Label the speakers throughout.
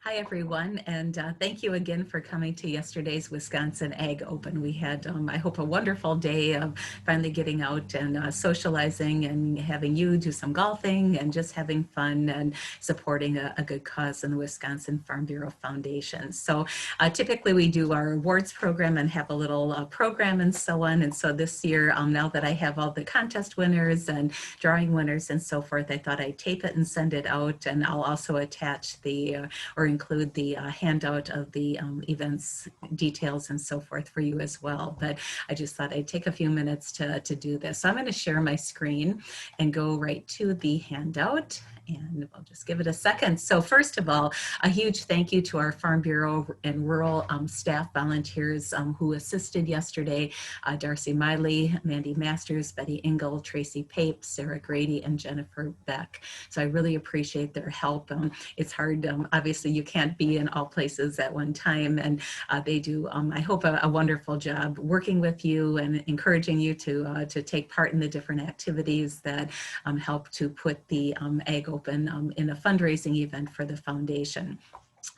Speaker 1: Hi, everyone, and thank you again for coming to yesterday's Wisconsin Ag Open. We had, I hope, a wonderful day of finally getting out and socializing and having you do some golfing and just having fun and supporting a good cause in the Wisconsin Farm Bureau Foundation. So typically we do our awards program and have a little program and so on. And so this year, now that I have all the contest winners and drawing winners and so forth, I thought I'd tape it and send it out. And I'll also attach the or include the handout of the events details and so forth for you as well. But I just thought I'd take a few minutes to do this. So I'm going to share my screen and go right to the handout. And I'll just give it a second. So first of all, a huge thank you to our Farm Bureau and rural staff volunteers who assisted yesterday. Darcy Miley, Mandy Masters, Betty Engel, Tracy Pape, Sarah Grady, and Jennifer Beck. So I really appreciate their help. It's hard, obviously you can't be in all places at one time, and they do, I hope, a wonderful job working with you and encouraging you to take part in the different activities that help to put the Ag Open in a fundraising event for the foundation.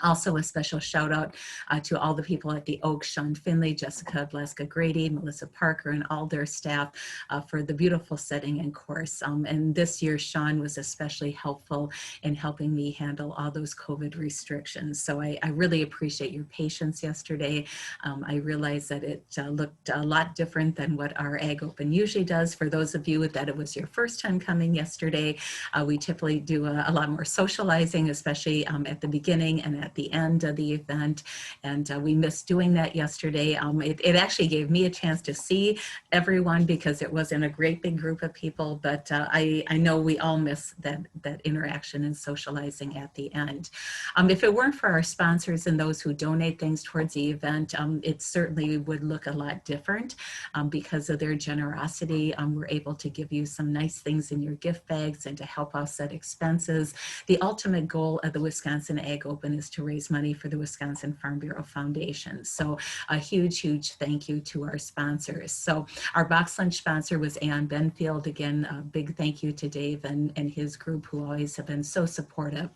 Speaker 1: Also, a special shout out to all the people at the Oaks, Sean Finley, Jessica Blaska Grady, Melissa Parker, and all their staff for the beautiful setting and course. And this year, Sean was especially helpful in helping me handle all those COVID restrictions. So I really appreciate your patience yesterday. I realized that it looked a lot different than what our Ag Open usually does. For those of you that it was your first time coming yesterday, we typically do a lot more socializing, especially at the beginning and at the end of the event, and we missed doing that yesterday. It actually gave me a chance to see everyone because it wasn't a great big group of people, but I know we all miss that interaction and socializing at the end. If it weren't for our sponsors and those who donate things towards the event, it certainly would look a lot different. Because of their generosity, we're able to give you some nice things in your gift bags and to help offset expenses. The ultimate goal of the Wisconsin Ag Open is to raise money for the Wisconsin Farm Bureau Foundation. So a huge, huge thank you to our sponsors. So our box lunch sponsor was Ann Benfield. Again, a big thank you to Dave and his group who always have been so supportive.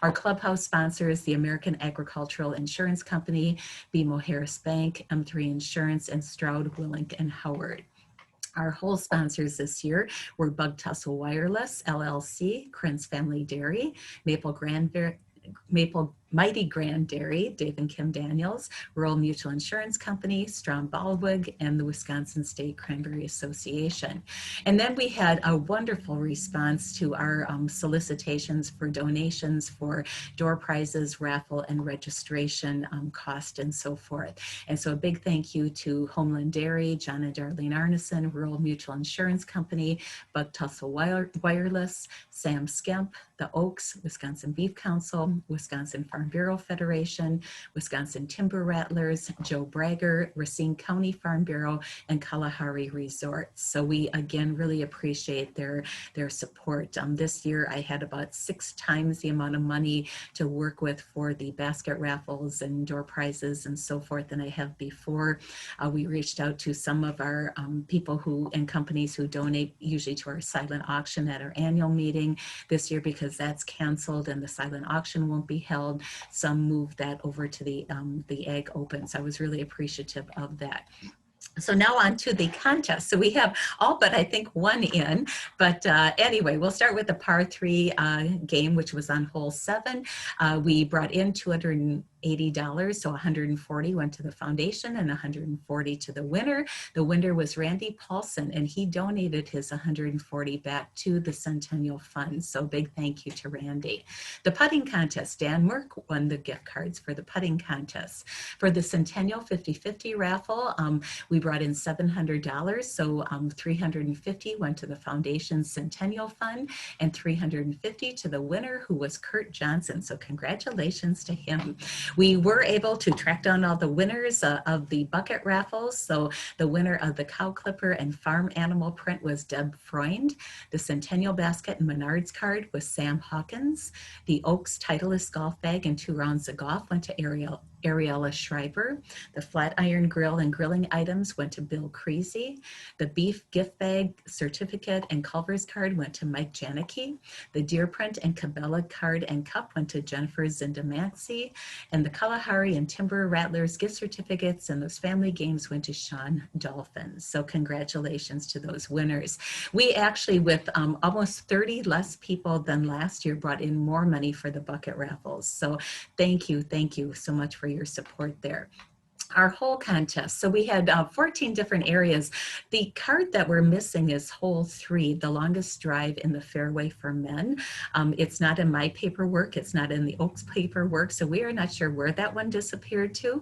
Speaker 1: Our clubhouse sponsor is the American Agricultural Insurance Company, BMO Harris Bank, M3 Insurance, and Stroud, Willink, and Howard. Our whole sponsors this year were Bug Tussle Wireless, LLC, Krentz Family Dairy, Mighty Grand Dairy, Dave and Kim Daniels, Rural Mutual Insurance Company, Strom Baldwig, and the Wisconsin State Cranberry Association. And then we had a wonderful response to our solicitations for donations for door prizes, raffle, and registration cost and so forth. And so a big thank you to Homeland Dairy, John and Darlene Arneson, Rural Mutual Insurance Company, Bug Tussle Wireless, Sam Skemp, the Oaks, Wisconsin Beef Council, Wisconsin Farm Bureau Federation, Wisconsin Timber Rattlers, Joe Bragger, Racine County Farm Bureau, and Kalahari Resorts. So we again really appreciate their support. This year I had about 6 times the amount of money to work with for the basket raffles and door prizes and so forth than I have before. We reached out to some of our people who and companies who donate usually to our silent auction at our annual meeting. This year, because that's canceled and the silent auction won't be held, some moved that over to the Ag Open. So I was really appreciative of that. So now on to the contest. So we have all but I think one in, but anyway, we'll start with the par 3 game, which was on hole 7. We brought in $280, so $140 went to the foundation and $140 to the winner. The winner was Randy Paulson, and he donated his $140 back to the Centennial Fund. So big thank you to Randy. The putting contest, Dan Merck won the gift cards for the putting contest. For the Centennial 50-50 raffle, we brought in $700, so $350 went to the Foundation's Centennial Fund and $350 to the winner, who was Kurt Johnson. So congratulations to him. We were able to track down all the winners of the bucket raffles. So the winner of the cow clipper and farm animal print was Deb Freund. The Centennial basket and Menards card was Sam Hawkins. The Oaks Titleist golf bag and 2 rounds of golf went to Ariella Schreiber. The flat iron grill and grilling items went to Bill Creasy. The beef gift bag, certificate, and Culver's card went to Mike Janicki. The deer print and Cabela card and cup went to Jennifer Zindamansi. And the Kalahari and Timber Rattlers gift certificates and those family games went to Sean Dolphin. So congratulations to those winners. We actually, with almost 30 less people than last year, brought in more money for the bucket raffles. So thank you so much for your support there. Our whole contest. So we had 14 different areas. The card that we're missing is hole 3, the longest drive in the fairway for men. It's not in my paperwork. It's not in the Oaks paperwork. So we are not sure where that one disappeared to.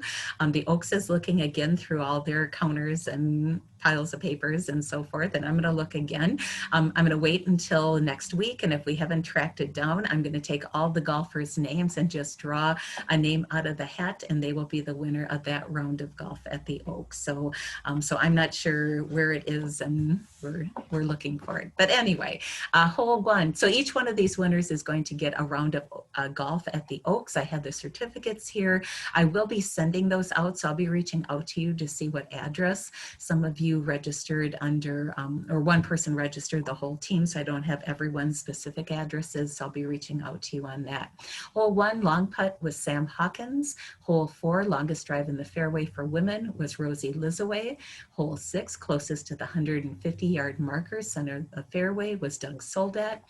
Speaker 1: The Oaks is looking again through all their counters and piles of papers and so forth. And I'm going to look again. I'm going to wait until next week. And if we haven't tracked it down, I'm going to take all the golfers' names and just draw a name out of the hat, and they will be the winner of that round of golf at the Oaks. So, so I'm not sure where it is, and we're looking for it. But anyway, hole 1. So each one of these winners is going to get a round of golf at the Oaks. I have the certificates here. I will be sending those out, so I'll be reaching out to you to see what address. Some of you registered under, or one person registered the whole team, so I don't have everyone's specific addresses, so I'll be reaching out to you on that. Hole 1, long putt, was Sam Hawkins. Hole 4, longest drive in the fairway for women, was Rosie Lizaway. Hole 6, closest to the 150-yard marker, center of the fairway, was Doug Soldat.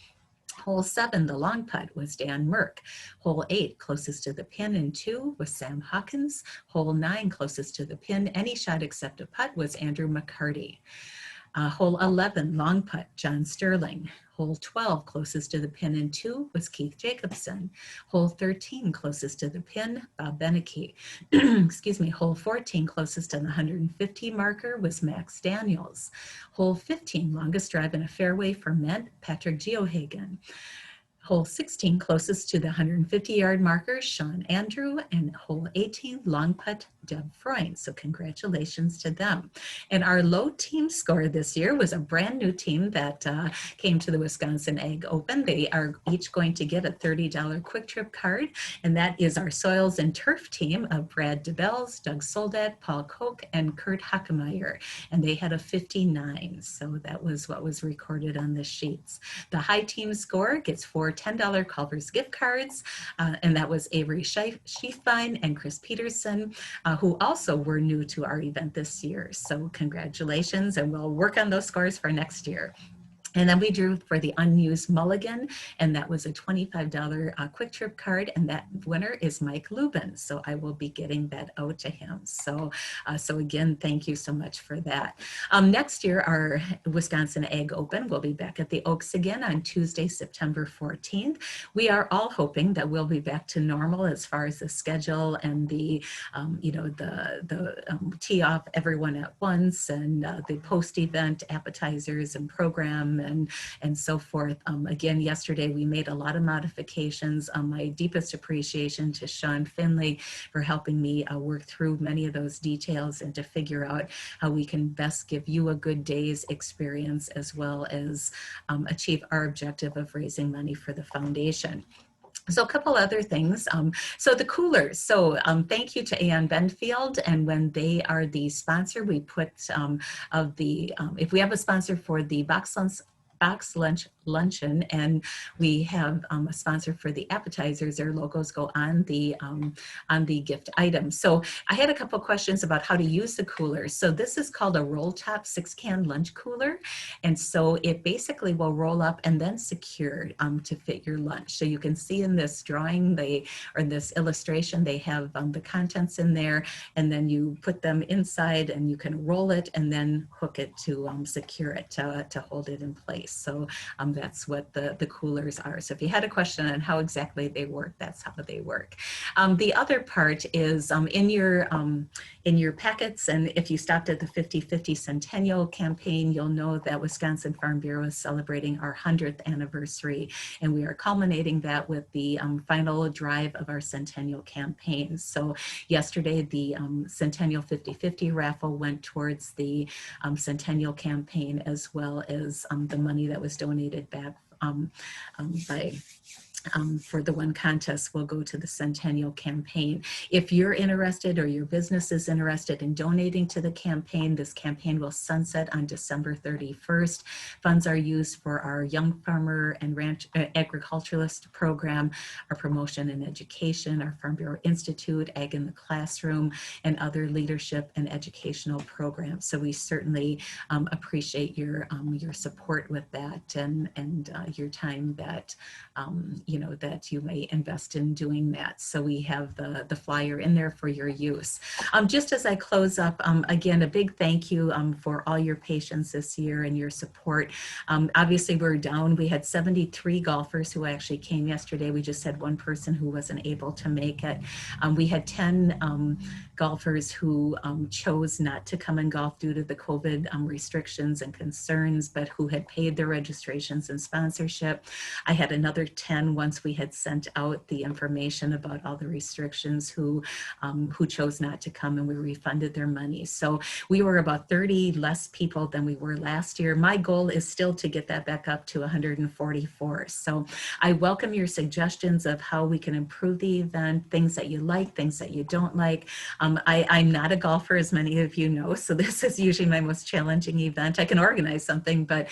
Speaker 1: Hole 7, the long putt, was Dan Merck. Hole 8, closest to the pin in 2, was Sam Hawkins. Hole 9, closest to the pin, any shot except a putt, was Andrew McCarty. Hole 11, long putt, John Sterling. Hole 12, closest to the pin in 2, was Keith Jacobson. Hole 13, closest to the pin, Bob Beneke. Excuse me. Hole 14, closest to the 150 marker, was Max Daniels. Hole 15, longest drive in a fairway for men, Patrick Geohagen. Hole 16, closest to the 150-yard marker, Sean Andrew, and hole 18, long putt, Deb Freund. So congratulations to them. And our low team score this year was a brand new team that came to the Wisconsin Ag Open. They are each going to get a $30 Quick Trip card, and that is our Soils and Turf team of Brad DeBells, Doug Soldat, Paul Koch, and Kurt Hackemeyer. And they had a 59, so that was what was recorded on the sheets. The high team score gets 4 $10 Culver's gift cards, and that was Avery Schiefbein and Chris Peterson, who also were new to our event this year. So congratulations, and we'll work on those scores for next year. And then we drew for the unused mulligan, and that was a $25 Quick Trip card, and that winner is Mike Lubin. So I will be getting that out to him. So, so again, thank you so much for that. Next year, our Wisconsin Ag Open will be back at the Oaks again on Tuesday, September 14th. We are all hoping that we'll be back to normal as far as the schedule and the, you know, the tee off everyone at once, and the post-event appetizers and program and so forth. Again, yesterday we made a lot of modifications. My deepest appreciation to Sean Finley for helping me work through many of those details and to figure out how we can best give you a good day's experience, as well as achieve our objective of raising money for the foundation. So a couple other things. So the coolers. So thank you to Aon Benfield. And when they are the sponsor, we put of the, if we have a sponsor for the box lunch luncheon, and we have a sponsor for the appetizers, their logos go on the gift item. So I had a couple questions about how to use the coolers. So this is called a roll top 6-can lunch cooler, and so it basically will roll up and then secure to fit your lunch. So you can see in this drawing, or this illustration, they have the contents in there, and then you put them inside and you can roll it and then hook it to secure it to hold it in place. So that's what the coolers are. So if you had a question on how exactly they work, that's how they work. The other part is in your packets, and if you stopped at the 50/50 Centennial campaign, you'll know that Wisconsin Farm Bureau is celebrating our 100th anniversary, and we are culminating that with the final drive of our Centennial campaign. So yesterday, the Centennial 50/50 raffle went towards the Centennial campaign, as well as the money that was donated back by for the one contest will go to the Centennial campaign. If you're interested or your business is interested in donating to the campaign, this campaign will sunset on December 31st. Funds are used for our Young Farmer and Ranch Agriculturalist program, our promotion and education, our Farm Bureau Institute, Ag in the Classroom, and other leadership and educational programs. So we certainly appreciate your support with that and your time that that you may invest in doing that. So we have the flyer in there for your use. Just as I close up, again, a big thank you for all your patience this year and your support. Obviously, we're down. We had 73 golfers who actually came yesterday. We just had one person who wasn't able to make it. We had 10 golfers who chose not to come and golf due to the COVID restrictions and concerns, but who had paid their registrations and sponsorship. I had another 10 once we had sent out the information about all the restrictions who chose not to come, and we refunded their money. So we were about 30 less people than we were last year. My goal is still to get that back up to 144. So I welcome your suggestions of how we can improve the event, things that you like, things that you don't like. I'm not a golfer, as many of you know, so this is usually my most challenging event. I can organize something, but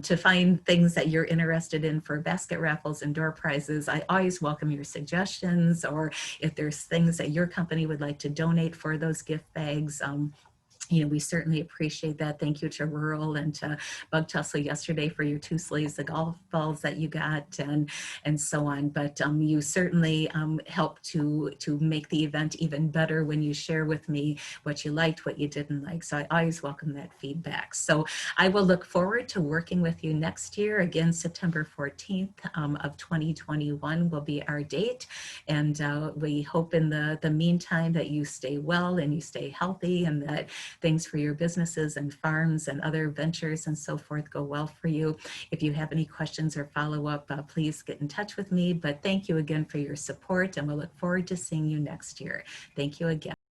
Speaker 1: to find things that you're interested in for basket raffles and door prizes, I always welcome your suggestions, or if there's things that your company would like to donate for those gift bags. We certainly appreciate that. Thank you to Rural and to Bug Tussle yesterday for your 2 sleeves of golf balls that you got and so on. But you certainly help to make the event even better when you share with me what you liked, what you didn't like. So I always welcome that feedback. So I will look forward to working with you next year. Again, September 14th of 2021 will be our date. And we hope in the meantime that you stay well and you stay healthy, and that things for your businesses and farms and other ventures and so forth go well for you. If you have any questions or follow up, please get in touch with me. But thank you again for your support, and we'll look forward to seeing you next year. Thank you again.